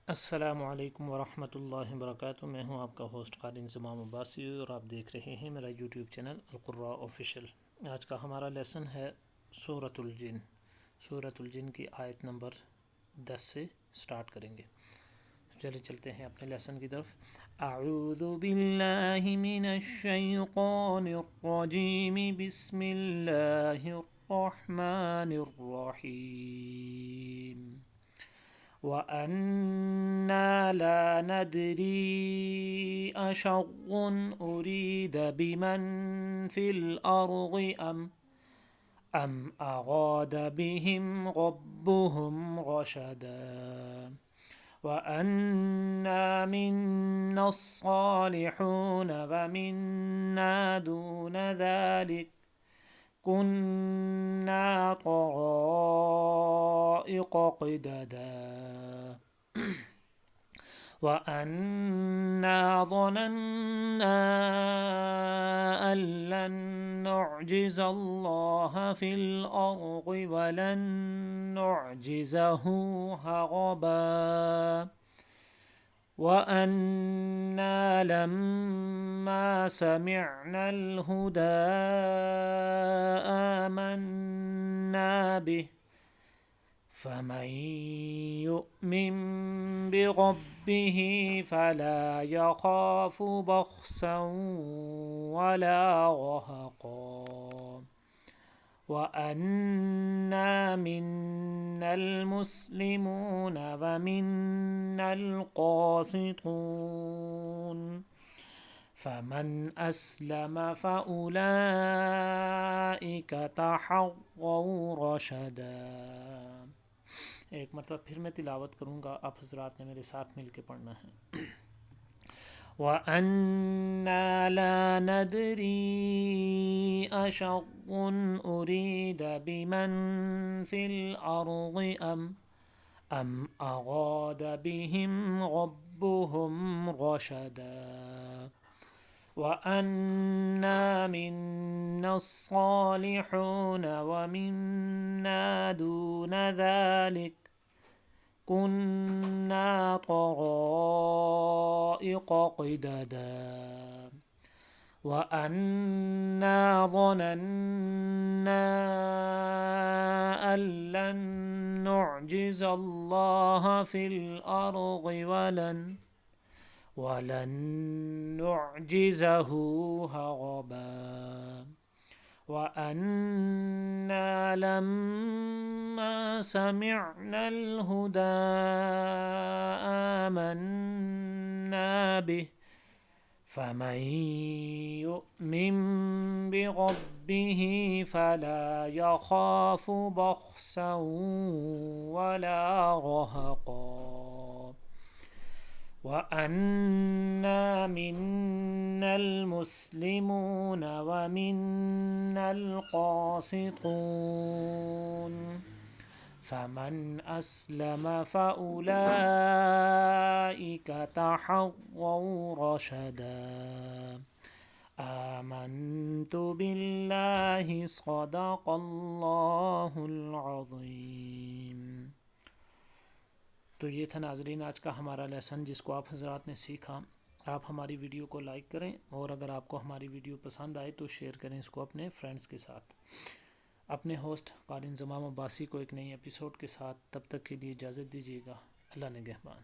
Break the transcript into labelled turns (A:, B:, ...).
A: अस्सलामुअलैकुम वरहमतुल्लाहि वबरकातुहू। मैं हूं आपका होस्ट क़ारी इंज़माम अब्बासी और आप देख रहे हैं मेरा यूट्यूब चैनल अल-क़ुर्रा ऑफ़िशियल। आज का हमारा लेसन है सूरतुल जिन। सूरतुल जिन की आयत नंबर 10 से स्टार्ट करेंगे। चलिए चलते हैं अपने लेसन की तरफ। अऊज़ु बिल्लाहि मिनश शैतानिर रजीम, बिस्मिल्लाहिर रहमानिर रहीम। वअन्ना ला नदरी अशर्रुन उरीद बिमन फिल अर्दि अम अराद बिहिम रब्बुहुम रशदा वअन्ना मिन्नस सालिहून वमिन्ना दून ज़ालिक कुन्ना तराइक़ क़िददा वअन्ना ज़नन्ना अन लन नुअजिज़ल्लाह फिल अर्दि वलन नुअजिज़हु हरबा वअन्ना लम्मा समिअनल हुदा आमन्ना बिहि फमन युमिन बिरब्बिहि फला यखाफु बख्सन वला रहक़ा वअन्ना मिन्नल मुस्लिमून वमिन्नल क़ासितून फमन अस्लम फ़उलाइक तहर्रौ रशदा। एक मरतबा फिर मैं तिलावत करूँगा, आप हज़रात ने मेरे साथ मिल के पढ़ना है। वअन्ना ला नदरी अशर्रुन उरीद बिमन फिल अर्दि अम अराद बिहिम रब्बुहुम रशदा वअन्ना मिन्नस सालिहून वमिन्ना दून ज़ालिक कुन्ना तराइक़ क़िददा वअन्ना ज़नन्ना अन लन नुअजिज़ल्लाह फिल अर्दि वलन नुअजिज़हु हरबा वअन्ना लम्मा समिअनल हुदा आमन्ना बिहि फमन युमिन बिरब्बिहि फला यखाफु बख्सन वला रहक़ा वअन्ना मिन्नल मुस्लिमून वमिन्नल क़ासितून फमन अस्लम फ़उलाइक तहर्रौ रशदा आमन्तु बिल्लाहि सदक़ल्लाहुल अज़ीम। तो ये था नाज़रीन आज का हमारा लेसन जिसको आप हज़रात ने सीखा। आप हमारी वीडियो को लाइक करें और अगर आपको हमारी वीडियो पसंद आए तो शेयर करें इसको अपने फ्रेंड्स के साथ। अपने होस्ट क़ारी इंज़माम अब्बासी को एक नई एपिसोड के साथ तब तक के लिए इजाज़त दीजिएगा। अल्लाह निगहबान।